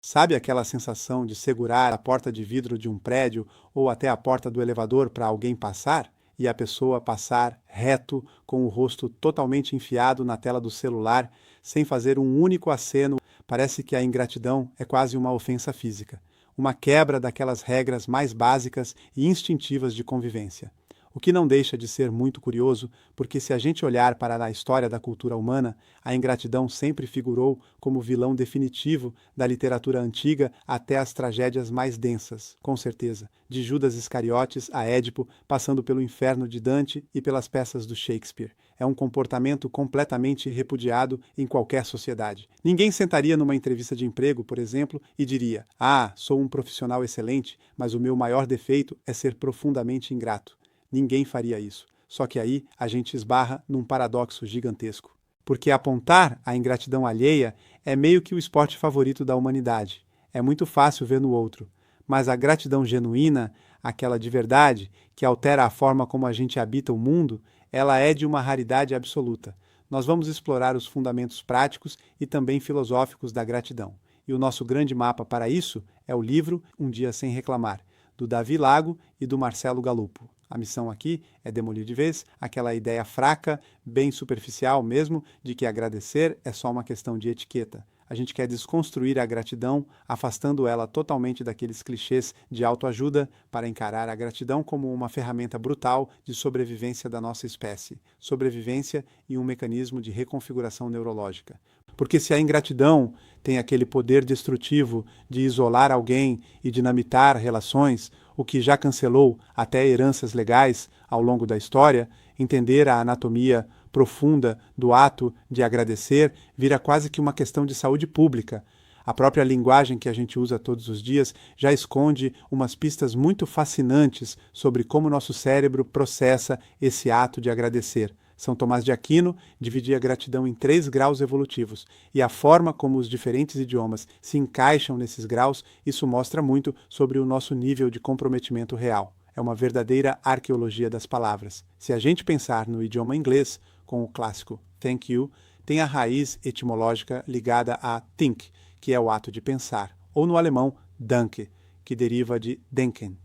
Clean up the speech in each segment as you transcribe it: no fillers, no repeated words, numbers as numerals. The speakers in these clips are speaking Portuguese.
Sabe aquela sensação de segurar a porta de vidro de um prédio ou até a porta do elevador para alguém passar? E a pessoa passar reto, com o rosto totalmente enfiado na tela do celular, sem fazer um único aceno. Parece que a ingratidão é quase uma ofensa física, uma quebra daquelas regras mais básicas e instintivas de convivência. O que não deixa de ser muito curioso, porque se a gente olhar para a história da cultura humana, a ingratidão sempre figurou como vilão definitivo da literatura antiga até as tragédias mais densas, com certeza, de Judas Iscariotes a Édipo, passando pelo Inferno de Dante e pelas peças do Shakespeare. É um comportamento completamente repudiado em qualquer sociedade. Ninguém sentaria numa entrevista de emprego, por exemplo, e diria: "Ah, sou um profissional excelente, mas o meu maior defeito é ser profundamente ingrato." Ninguém faria isso. Só que aí a gente esbarra num paradoxo gigantesco. Porque apontar a ingratidão alheia é meio que o esporte favorito da humanidade. É muito fácil ver no outro. Mas a gratidão genuína, aquela de verdade, que altera a forma como a gente habita o mundo, ela é de uma raridade absoluta. Nós vamos explorar os fundamentos práticos e também filosóficos da gratidão. E o nosso grande mapa para isso é o livro Um Dia Sem Reclamar, do Davi Lago e do Marcelo Galupo. A missão aqui é demolir de vez aquela ideia fraca, bem superficial mesmo, de que agradecer é só uma questão de etiqueta. A gente quer desconstruir a gratidão, afastando ela totalmente daqueles clichês de autoajuda para encarar a gratidão como uma ferramenta brutal de sobrevivência da nossa espécie. Sobrevivência e um mecanismo de reconfiguração neurológica. Porque se a ingratidão tem aquele poder destrutivo de isolar alguém e dinamitar relações, o que já cancelou até heranças legais ao longo da história, entender a anatomia profunda do ato de agradecer vira quase que uma questão de saúde pública. A própria linguagem que a gente usa todos os dias já esconde umas pistas muito fascinantes sobre como nosso cérebro processa esse ato de agradecer. São Tomás de Aquino dividia a gratidão em 3 graus evolutivos, e a forma como os diferentes idiomas se encaixam nesses graus, isso mostra muito sobre o nosso nível de comprometimento real. É uma verdadeira arqueologia das palavras. Se a gente pensar no idioma inglês, com o clássico thank you, tem a raiz etimológica ligada a think, que é o ato de pensar, ou no alemão danke, que deriva de denken.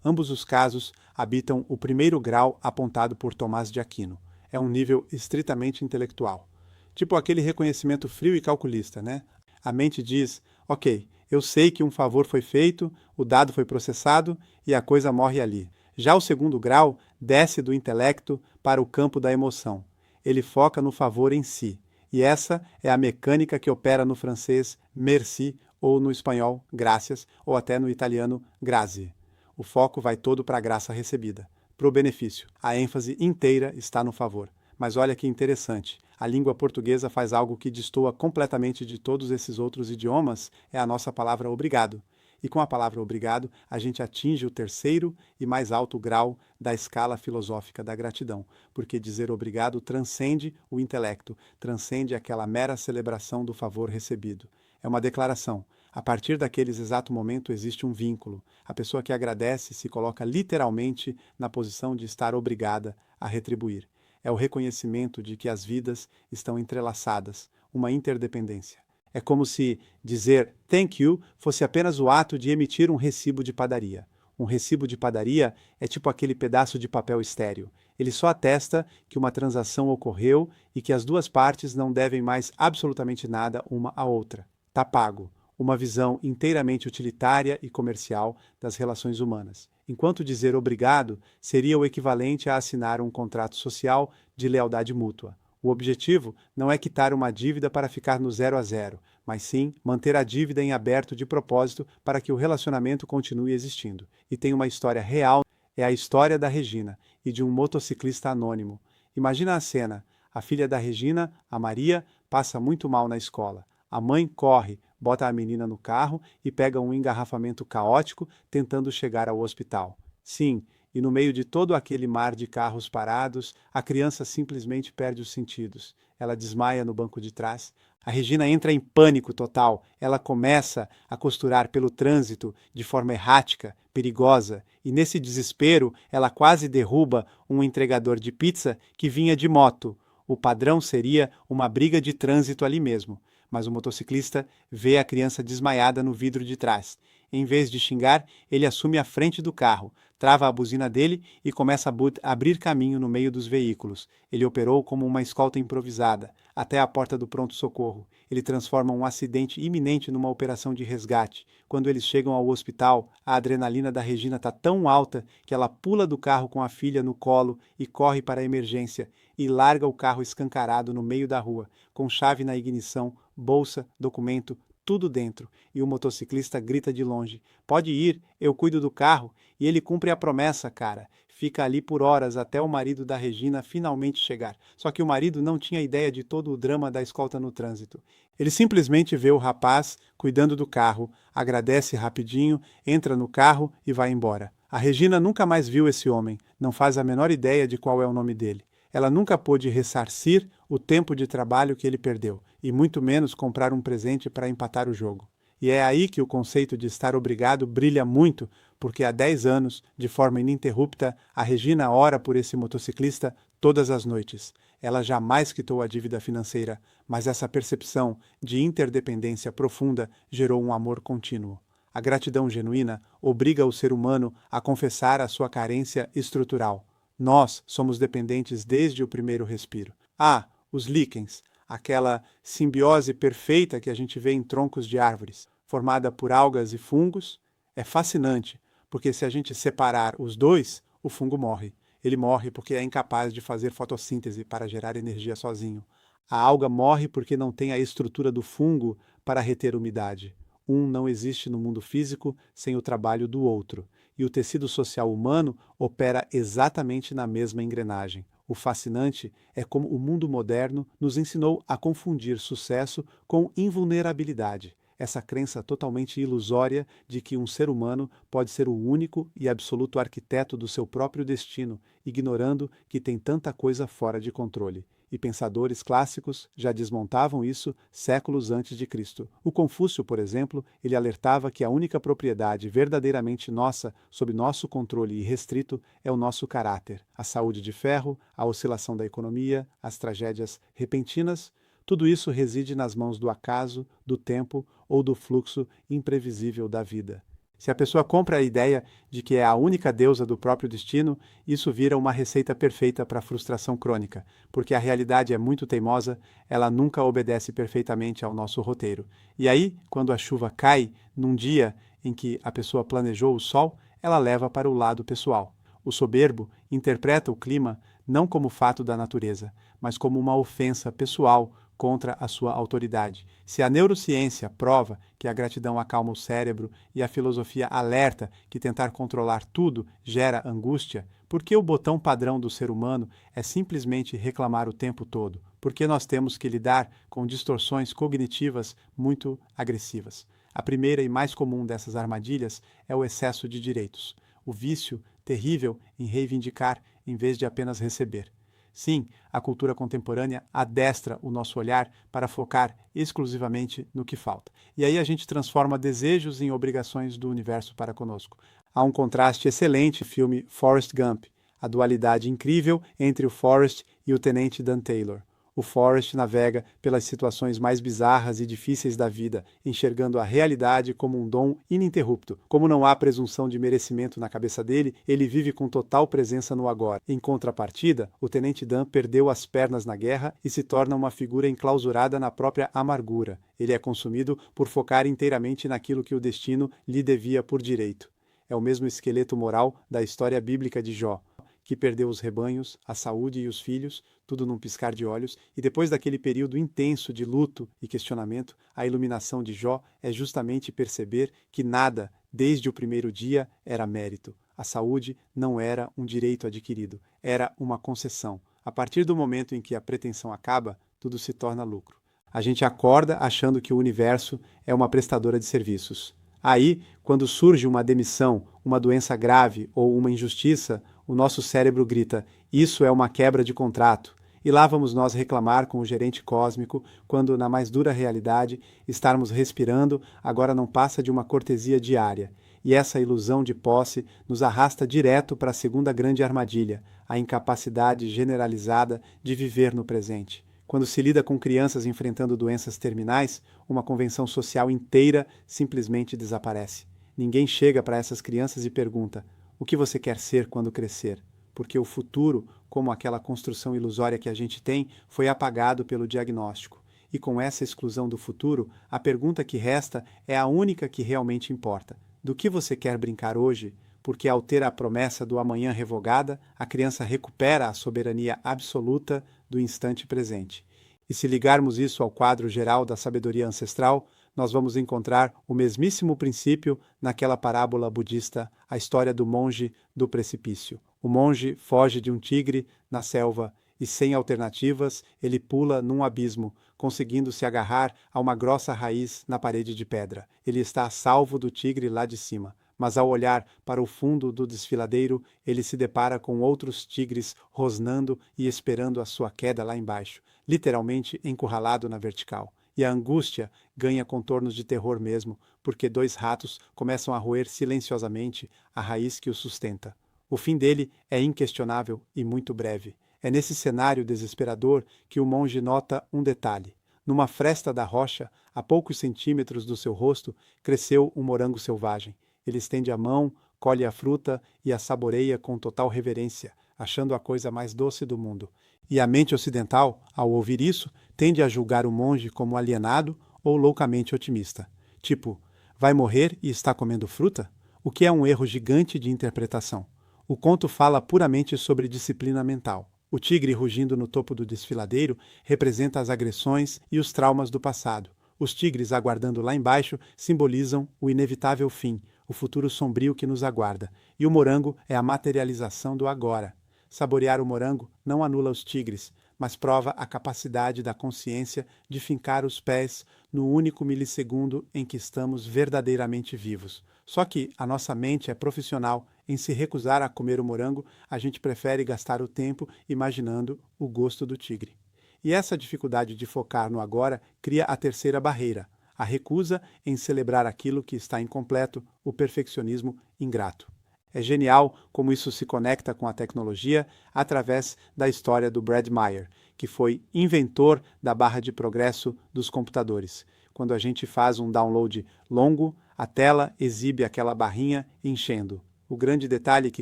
Ambos os casos habitam o primeiro grau apontado por Tomás de Aquino. É um nível estritamente intelectual. Tipo aquele reconhecimento frio e calculista, né? A mente diz: ok, eu sei que um favor foi feito, o dado foi processado e a coisa morre ali. Já o segundo grau desce do intelecto para o campo da emoção. Ele foca no favor em si. E essa é a mecânica que opera no francês merci, ou no espanhol gracias, ou até no italiano grazie. O foco vai todo para a graça recebida, para o benefício. A ênfase inteira está no favor. Mas olha que interessante, a língua portuguesa faz algo que destoa completamente de todos esses outros idiomas, é a nossa palavra obrigado. E com a palavra obrigado, a gente atinge o terceiro e mais alto grau da escala filosófica da gratidão, porque dizer obrigado transcende o intelecto, transcende aquela mera celebração do favor recebido. É uma declaração. A partir daquele exato momento existe um vínculo. A pessoa que agradece se coloca literalmente na posição de estar obrigada a retribuir. É o reconhecimento de que as vidas estão entrelaçadas, uma interdependência. É como se dizer thank you fosse apenas o ato de emitir um recibo de padaria. Um recibo de padaria é tipo aquele pedaço de papel estéril. Ele só atesta que uma transação ocorreu e que as duas partes não devem mais absolutamente nada uma à outra. Tá pago. Uma visão inteiramente utilitária e comercial das relações humanas. Enquanto dizer obrigado seria o equivalente a assinar um contrato social de lealdade mútua. O objetivo não é quitar uma dívida para ficar no 0 a 0, mas sim manter a dívida em aberto de propósito para que o relacionamento continue existindo. E tem uma história real, é a história da Regina e de um motociclista anônimo. Imagina a cena, a filha da Regina, a Maria, passa muito mal na escola. A mãe corre, bota a menina no carro e pega um engarrafamento caótico tentando chegar ao hospital. Sim, e no meio de todo aquele mar de carros parados, a criança simplesmente perde os sentidos. Ela desmaia no banco de trás. A Regina entra em pânico total. Ela começa a costurar pelo trânsito de forma errática, perigosa, e nesse desespero ela quase derruba um entregador de pizza que vinha de moto. O padrão seria uma briga de trânsito ali mesmo. mas o motociclista vê a criança desmaiada no vidro de trás. Em vez de xingar, ele assume a frente do carro, trava a buzina dele e começa a abrir caminho no meio dos veículos. Ele operou como uma escolta improvisada, até a porta do pronto-socorro. Ele transforma um acidente iminente numa operação de resgate. Quando eles chegam ao hospital, a adrenalina da Regina está tão alta que ela pula do carro com a filha no colo e corre para a emergência e larga o carro escancarado no meio da rua, com chave na ignição, bolsa, documento, tudo dentro, e o motociclista grita de longe: "Pode ir, eu cuido do carro", e ele cumpre a promessa, cara. Fica ali por horas até o marido da Regina finalmente chegar. Só que o marido não tinha ideia de todo o drama da escolta no trânsito. Ele simplesmente vê o rapaz cuidando do carro, agradece rapidinho, entra no carro e vai embora. A Regina nunca mais viu esse homem, não faz a menor ideia de qual é o nome dele. Ela nunca pôde ressarcir o tempo de trabalho que ele perdeu, e muito menos comprar um presente para empatar o jogo. E é aí que o conceito de estar obrigado brilha muito, porque há 10 anos, de forma ininterrupta, a Regina ora por esse motociclista todas as noites. Ela jamais quitou a dívida financeira, mas essa percepção de interdependência profunda gerou um amor contínuo. A gratidão genuína obriga o ser humano a confessar a sua carência estrutural. Nós somos dependentes desde o primeiro respiro. Ah, os líquens, aquela simbiose perfeita que a gente vê em troncos de árvores, formada por algas e fungos, é fascinante, porque se a gente separar os dois, o fungo morre. Ele morre porque é incapaz de fazer fotossíntese para gerar energia sozinho. A alga morre porque não tem a estrutura do fungo para reter umidade. Um não existe no mundo físico sem o trabalho do outro. E o tecido social humano opera exatamente na mesma engrenagem. O fascinante é como o mundo moderno nos ensinou a confundir sucesso com invulnerabilidade. Essa crença totalmente ilusória de que um ser humano pode ser o único e absoluto arquiteto do seu próprio destino, ignorando que tem tanta coisa fora de controle. E pensadores clássicos já desmontavam isso séculos antes de Cristo. O Confúcio, por exemplo, ele alertava que a única propriedade verdadeiramente nossa, sob nosso controle irrestrito, é o nosso caráter. A saúde de ferro, a oscilação da economia, as tragédias repentinas, tudo isso reside nas mãos do acaso, do tempo ou do fluxo imprevisível da vida. Se a pessoa compra a ideia de que é a única deusa do próprio destino, isso vira uma receita perfeita para a frustração crônica, porque a realidade é muito teimosa, ela nunca obedece perfeitamente ao nosso roteiro. E aí, quando a chuva cai, num dia em que a pessoa planejou o sol, ela leva para o lado pessoal. O soberbo interpreta o clima não como fato da natureza, mas como uma ofensa pessoal contra a sua autoridade. Se a neurociência prova que a gratidão acalma o cérebro e a filosofia alerta que tentar controlar tudo gera angústia, por que o botão padrão do ser humano é simplesmente reclamar o tempo todo? Por que nós temos que lidar com distorções cognitivas muito agressivas? A primeira e mais comum dessas armadilhas é o excesso de direitos, o vício terrível em reivindicar em vez de apenas receber. Sim, a cultura contemporânea adestra o nosso olhar para focar exclusivamente no que falta. E aí a gente transforma desejos em obrigações do universo para conosco. Há um contraste excelente no filme Forrest Gump, a dualidade incrível entre o Forrest e o tenente Dan Taylor. O Forrest navega pelas situações mais bizarras e difíceis da vida, enxergando a realidade como um dom ininterrupto. Como não há presunção de merecimento na cabeça dele, ele vive com total presença no agora. Em contrapartida, o Tenente Dan perdeu as pernas na guerra e se torna uma figura enclausurada na própria amargura. Ele é consumido por focar inteiramente naquilo que o destino lhe devia por direito. É o mesmo esqueleto moral da história bíblica de Jó, que perdeu os rebanhos, a saúde e os filhos, tudo num piscar de olhos, e depois daquele período intenso de luto e questionamento, a iluminação de Jó é justamente perceber que nada, desde o primeiro dia, era mérito. A saúde não era um direito adquirido, era uma concessão. A partir do momento em que a pretensão acaba, tudo se torna lucro. A gente acorda achando que o universo é uma prestadora de serviços. Aí, quando surge uma demissão, uma doença grave ou uma injustiça, o nosso cérebro grita: isso é uma quebra de contrato. E lá vamos nós reclamar com o gerente cósmico, quando, na mais dura realidade, estarmos respirando agora não passa de uma cortesia diária. E essa ilusão de posse nos arrasta direto para a segunda grande armadilha, a incapacidade generalizada de viver no presente. Quando se lida com crianças enfrentando doenças terminais, uma convenção social inteira simplesmente desaparece. Ninguém chega para essas crianças e pergunta: o que você quer ser quando crescer? Porque o futuro, como aquela construção ilusória que a gente tem, foi apagado pelo diagnóstico. E com essa exclusão do futuro, a pergunta que resta é a única que realmente importa: do que você quer brincar hoje? Porque ao ter a promessa do amanhã revogada, a criança recupera a soberania absoluta do instante presente. E se ligarmos isso ao quadro geral da sabedoria ancestral, nós vamos encontrar o mesmíssimo princípio naquela parábola budista, a história do monge do precipício. O monge foge de um tigre na selva e, sem alternativas, ele pula num abismo, conseguindo se agarrar a uma grossa raiz na parede de pedra. Ele está a salvo do tigre lá de cima. Mas ao olhar para o fundo do desfiladeiro, ele se depara com outros tigres rosnando e esperando a sua queda lá embaixo, literalmente encurralado na vertical. E a angústia ganha contornos de terror mesmo, porque dois ratos começam a roer silenciosamente a raiz que o sustenta. O fim dele é inquestionável e muito breve. É nesse cenário desesperador que o monge nota um detalhe. Numa fresta da rocha, a poucos centímetros do seu rosto, cresceu um morango selvagem. Ele estende a mão, colhe a fruta e a saboreia com total reverência, achando a coisa mais doce do mundo. E a mente ocidental, ao ouvir isso, tende a julgar o monge como alienado ou loucamente otimista. Tipo, vai morrer e está comendo fruta? O que é um erro gigante de interpretação. O conto fala puramente sobre disciplina mental. O tigre rugindo no topo do desfiladeiro representa as agressões e os traumas do passado. Os tigres aguardando lá embaixo simbolizam o inevitável fim, o futuro sombrio que nos aguarda. E o morango é a materialização do agora. Saborear o morango não anula os tigres, mas prova a capacidade da consciência de fincar os pés no único milissegundo em que estamos verdadeiramente vivos. Só que a nossa mente é profissional. Em se recusar a comer o morango, a gente prefere gastar o tempo imaginando o gosto do tigre. E essa dificuldade de focar no agora cria a terceira barreira, a recusa em celebrar aquilo que está incompleto, o perfeccionismo ingrato. É genial como isso se conecta com a tecnologia através da história do Brad Meyer, que foi inventor da barra de progresso dos computadores. Quando a gente faz um download longo, a tela exibe aquela barrinha enchendo. O grande detalhe que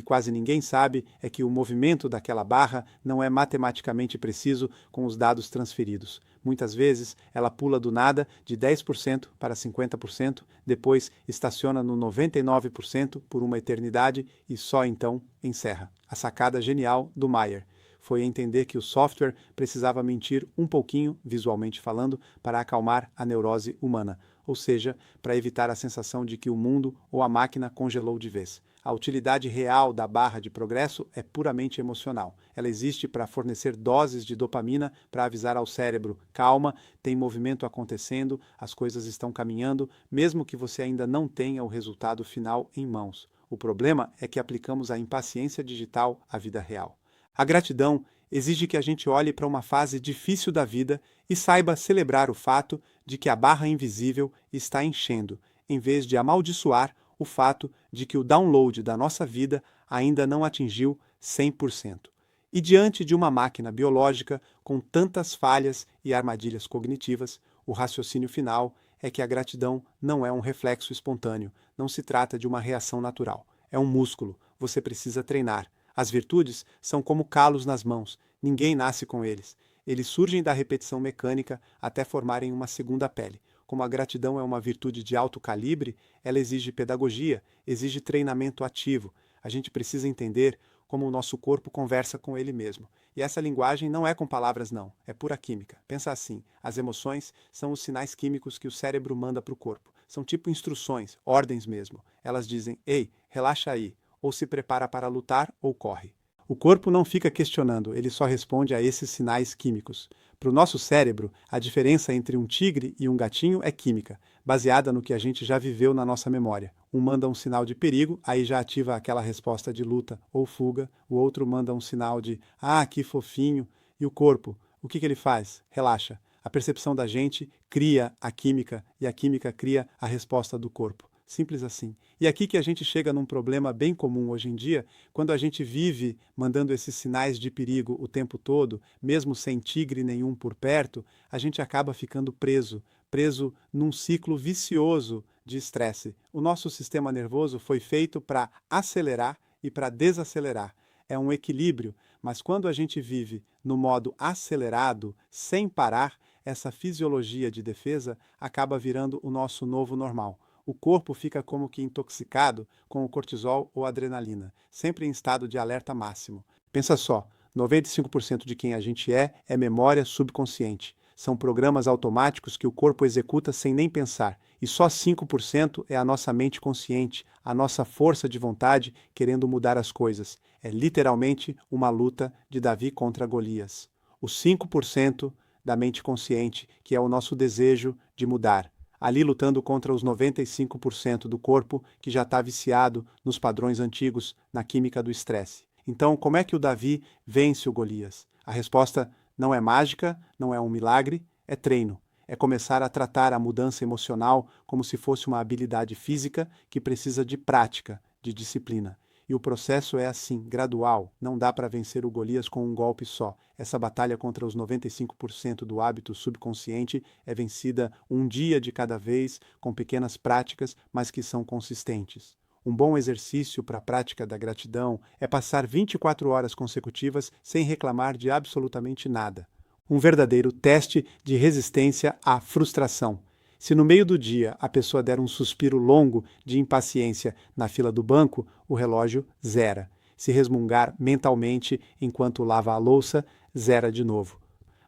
quase ninguém sabe é que o movimento daquela barra não é matematicamente preciso com os dados transferidos. Muitas vezes ela pula do nada de 10% para 50%, depois estaciona no 99% por uma eternidade e só então encerra. A sacada genial do Meyer foi entender que o software precisava mentir um pouquinho, visualmente falando, para acalmar a neurose humana, ou seja, para evitar a sensação de que o mundo ou a máquina congelou de vez. A utilidade real da barra de progresso é puramente emocional. Ela existe para fornecer doses de dopamina para avisar ao cérebro: calma, tem movimento acontecendo, as coisas estão caminhando, mesmo que você ainda não tenha o resultado final em mãos. O problema é que aplicamos a impaciência digital à vida real. A gratidão exige que a gente olhe para uma fase difícil da vida e saiba celebrar o fato de que a barra invisível está enchendo, em vez de amaldiçoar o fato de que o download da nossa vida ainda não atingiu 100%. E diante de uma máquina biológica com tantas falhas e armadilhas cognitivas, o raciocínio final é que a gratidão não é um reflexo espontâneo, não se trata de uma reação natural. É um músculo, você precisa treinar. As virtudes são como calos nas mãos, ninguém nasce com eles. Eles surgem da repetição mecânica até formarem uma segunda pele. Como a gratidão é uma virtude de alto calibre, ela exige pedagogia, exige treinamento ativo. A gente precisa entender como o nosso corpo conversa com ele mesmo. E essa linguagem não é com palavras não, é pura química. Pensa assim, as emoções são os sinais químicos que o cérebro manda para o corpo. São tipo instruções, ordens mesmo. Elas dizem: ei, relaxa aí, ou se prepara para lutar ou corre. O corpo não fica questionando, ele só responde a esses sinais químicos. Para o nosso cérebro, a diferença entre um tigre e um gatinho é química, baseada no que a gente já viveu na nossa memória. Um manda um sinal de perigo, aí já ativa aquela resposta de luta ou fuga. O outro manda um sinal de "ah, que fofinho". E o corpo, o que ele faz? Relaxa. A percepção da gente cria a química e a química cria a resposta do corpo. Simples assim. E aqui que a gente chega num problema bem comum hoje em dia, quando a gente vive mandando esses sinais de perigo o tempo todo, mesmo sem tigre nenhum por perto, a gente acaba ficando preso num ciclo vicioso de estresse. O nosso sistema nervoso foi feito para acelerar e para desacelerar. É um equilíbrio, mas quando a gente vive no modo acelerado, sem parar, essa fisiologia de defesa acaba virando o nosso novo normal. O corpo fica como que intoxicado com o cortisol ou adrenalina, sempre em estado de alerta máximo. Pensa só, 95% de quem a gente é memória subconsciente. São programas automáticos que o corpo executa sem nem pensar. E só 5% é a nossa mente consciente, a nossa força de vontade querendo mudar as coisas. É literalmente uma luta de Davi contra Golias. Os 5% da mente consciente, que é o nosso desejo de mudar. Ali lutando contra os 95% do corpo que já está viciado nos padrões antigos, na química do estresse. Então, como é que o Davi vence o Golias? A resposta não é mágica, não é um milagre, é treino. É começar a tratar a mudança emocional como se fosse uma habilidade física que precisa de prática, de disciplina. E o processo é assim, gradual. Não dá para vencer o Golias com um golpe só. Essa batalha contra os 95% do hábito subconsciente é vencida um dia de cada vez, com pequenas práticas, mas que são consistentes. Um bom exercício para a prática da gratidão é passar 24 horas consecutivas sem reclamar de absolutamente nada. Um verdadeiro teste de resistência à frustração. Se no meio do dia a pessoa der um suspiro longo de impaciência na fila do banco, o relógio zera. Se resmungar mentalmente enquanto lava a louça, zera de novo.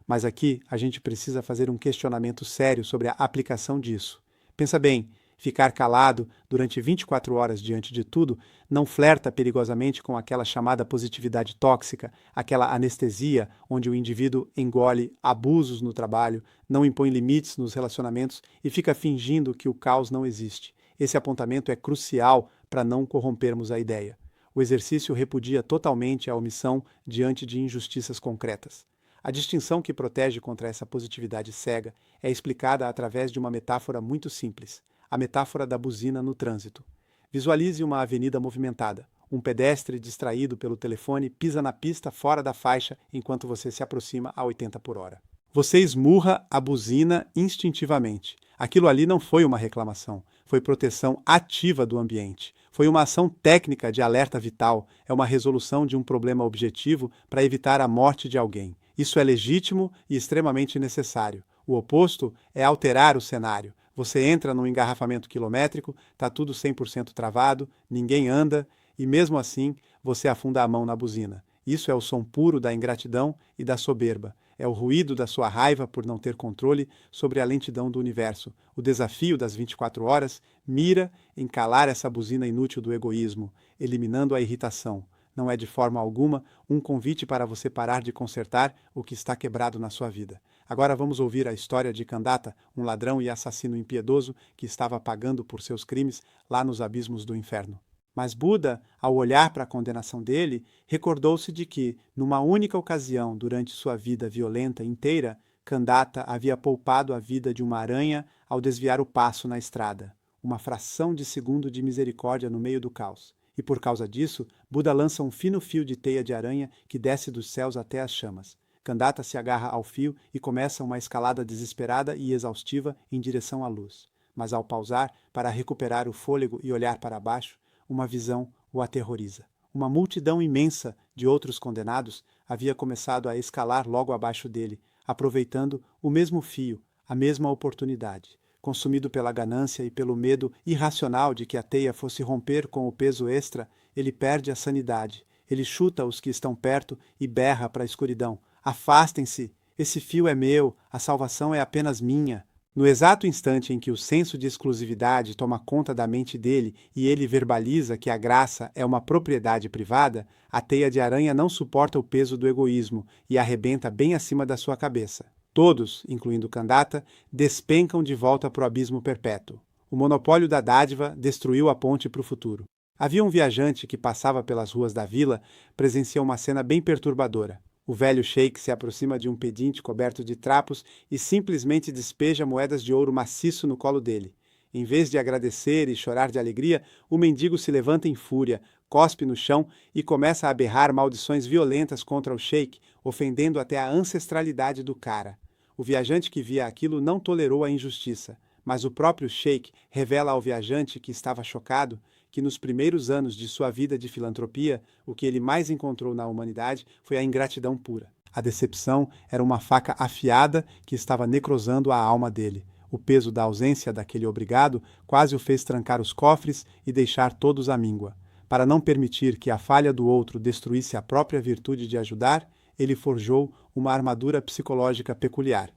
Mas aqui a gente precisa fazer um questionamento sério sobre a aplicação disso. Pensa bem, ficar calado durante 24 horas diante de tudo não flerta perigosamente com aquela chamada positividade tóxica, aquela anestesia onde o indivíduo engole abusos no trabalho, não impõe limites nos relacionamentos e fica fingindo que o caos não existe. Esse apontamento é crucial para não corrompermos a ideia. O exercício repudia totalmente a omissão diante de injustiças concretas. A distinção que protege contra essa positividade cega é explicada através de uma metáfora muito simples. A metáfora da buzina no trânsito. Visualize uma avenida movimentada. Um pedestre distraído pelo telefone pisa na pista fora da faixa enquanto você se aproxima a 80 por hora. Você esmurra a buzina instintivamente. Aquilo ali não foi uma reclamação, foi proteção ativa do ambiente. Foi uma ação técnica de alerta vital, é uma resolução de um problema objetivo para evitar a morte de alguém. Isso é legítimo e extremamente necessário. O oposto é alterar o cenário. Você entra num engarrafamento quilométrico, está tudo 100% travado, ninguém anda e mesmo assim você afunda a mão na buzina. Isso é o som puro da ingratidão e da soberba. É o ruído da sua raiva por não ter controle sobre a lentidão do universo. O desafio das 24 horas mira em calar essa buzina inútil do egoísmo, eliminando a irritação. Não é de forma alguma um convite para você parar de consertar o que está quebrado na sua vida. Agora vamos ouvir a história de Kandata, um ladrão e assassino impiedoso que estava pagando por seus crimes lá nos abismos do inferno. Mas Buda, ao olhar para a condenação dele, recordou-se de que, numa única ocasião durante sua vida violenta inteira, Kandata havia poupado a vida de uma aranha ao desviar o passo na estrada. Uma fração de segundo de misericórdia no meio do caos. E por causa disso, Buda lança um fino fio de teia de aranha que desce dos céus até as chamas. Kandata se agarra ao fio e começa uma escalada desesperada e exaustiva em direção à luz. Mas ao pausar para recuperar o fôlego e olhar para baixo, uma visão o aterroriza. Uma multidão imensa de outros condenados havia começado a escalar logo abaixo dele, aproveitando o mesmo fio, a mesma oportunidade. Consumido pela ganância e pelo medo irracional de que a teia fosse romper com o peso extra, ele perde a sanidade. Ele chuta os que estão perto e berra para a escuridão. Afastem-se! Esse fio é meu, a salvação é apenas minha. No exato instante em que o senso de exclusividade toma conta da mente dele e ele verbaliza que a graça é uma propriedade privada, a teia de aranha não suporta o peso do egoísmo e arrebenta bem acima da sua cabeça. Todos, incluindo Kandata, despencam de volta para o abismo perpétuo. O monopólio da dádiva destruiu a ponte para o futuro. Havia um viajante que passava pelas ruas da vila, presenciou uma cena bem perturbadora. O velho sheik se aproxima de um pedinte coberto de trapos e simplesmente despeja moedas de ouro maciço no colo dele. Em vez de agradecer e chorar de alegria, o mendigo se levanta em fúria, cospe no chão e começa a berrar maldições violentas contra o sheik, ofendendo até a ancestralidade do cara. O viajante que via aquilo não tolerou a injustiça, mas o próprio sheik revela ao viajante que estava chocado que nos primeiros anos de sua vida de filantropia, o que ele mais encontrou na humanidade foi a ingratidão pura. A decepção era uma faca afiada que estava necrosando a alma dele. O peso da ausência daquele obrigado quase o fez trancar os cofres e deixar todos à míngua. Para não permitir que a falha do outro destruísse a própria virtude de ajudar, ele forjou uma armadura psicológica peculiar.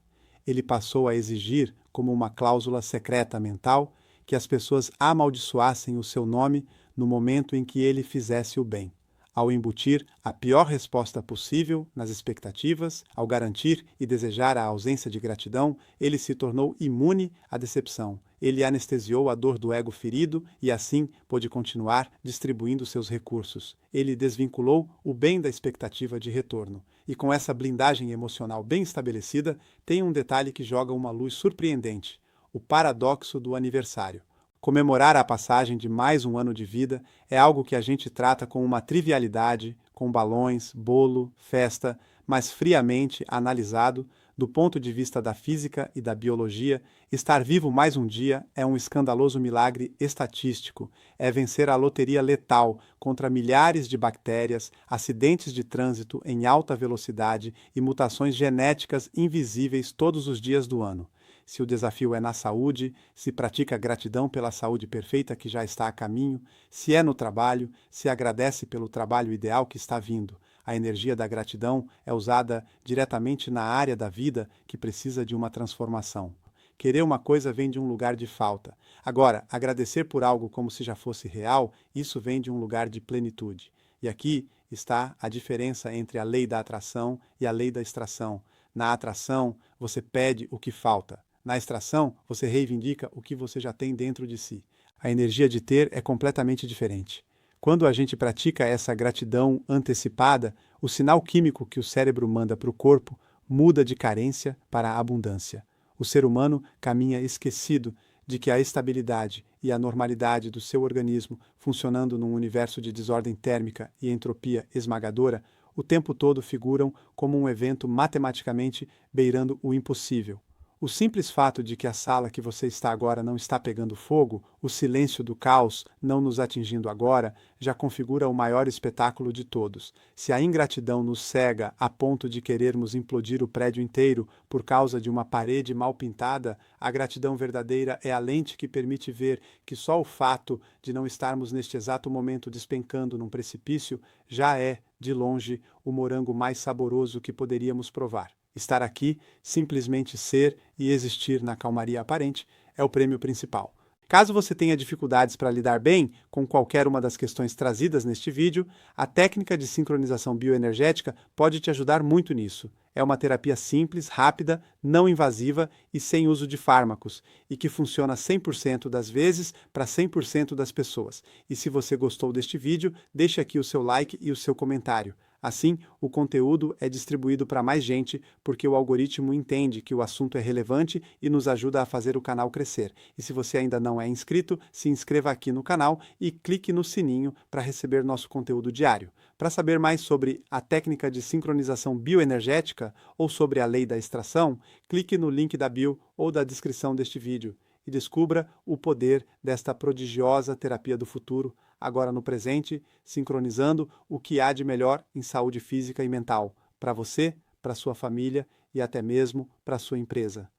Ele passou a exigir, como uma cláusula secreta mental, que as pessoas amaldiçoassem o seu nome no momento em que ele fizesse o bem. Ao embutir a pior resposta possível nas expectativas, ao garantir e desejar a ausência de gratidão, ele se tornou imune à decepção. Ele anestesiou a dor do ego ferido e assim pôde continuar distribuindo seus recursos. Ele desvinculou o bem da expectativa de retorno. E com essa blindagem emocional bem estabelecida, tem um detalhe que joga uma luz surpreendente: o paradoxo do aniversário. Comemorar a passagem de mais um ano de vida é algo que a gente trata com uma trivialidade, com balões, bolo, festa, mas friamente analisado, do ponto de vista da física e da biologia, estar vivo mais um dia é um escandaloso milagre estatístico, é vencer a loteria letal contra milhares de bactérias, acidentes de trânsito em alta velocidade e mutações genéticas invisíveis todos os dias do ano. Se o desafio é na saúde, se pratica gratidão pela saúde perfeita que já está a caminho, se é no trabalho, se agradece pelo trabalho ideal que está vindo. A energia da gratidão é usada diretamente na área da vida que precisa de uma transformação. Querer uma coisa vem de um lugar de falta. Agora, agradecer por algo como se já fosse real, isso vem de um lugar de plenitude. E aqui está a diferença entre a lei da atração e a lei da extração. Na atração, você pede o que falta. Na extração, você reivindica o que você já tem dentro de si. A energia de ter é completamente diferente. Quando a gente pratica essa gratidão antecipada, o sinal químico que o cérebro manda para o corpo muda de carência para abundância. O ser humano caminha esquecido de que a estabilidade e a normalidade do seu organismo, funcionando num universo de desordem térmica e entropia esmagadora, o tempo todo figuram como um evento matematicamente beirando o impossível. O simples fato de que a sala que você está agora não está pegando fogo, o silêncio do caos não nos atingindo agora, já configura o maior espetáculo de todos. Se a ingratidão nos cega a ponto de querermos implodir o prédio inteiro por causa de uma parede mal pintada, a gratidão verdadeira é a lente que permite ver que só o fato de não estarmos neste exato momento despencando num precipício já é, de longe, o morango mais saboroso que poderíamos provar. Estar aqui, simplesmente ser e existir na calmaria aparente, é o prêmio principal. Caso você tenha dificuldades para lidar bem com qualquer uma das questões trazidas neste vídeo, a técnica de sincronização bioenergética pode te ajudar muito nisso. É uma terapia simples, rápida, não invasiva e sem uso de fármacos, e que funciona 100% das vezes para 100% das pessoas. E se você gostou deste vídeo, deixe aqui o seu like e o seu comentário. Assim, o conteúdo é distribuído para mais gente, porque o algoritmo entende que o assunto é relevante e nos ajuda a fazer o canal crescer. E se você ainda não é inscrito, se inscreva aqui no canal e clique no sininho para receber nosso conteúdo diário. Para saber mais sobre a técnica de sincronização bioenergética ou sobre a lei da extração, clique no link da bio ou da descrição deste vídeo e descubra o poder desta prodigiosa terapia do futuro, agora no presente, sincronizando o que há de melhor em saúde física e mental, para você, para sua família e até mesmo para sua empresa.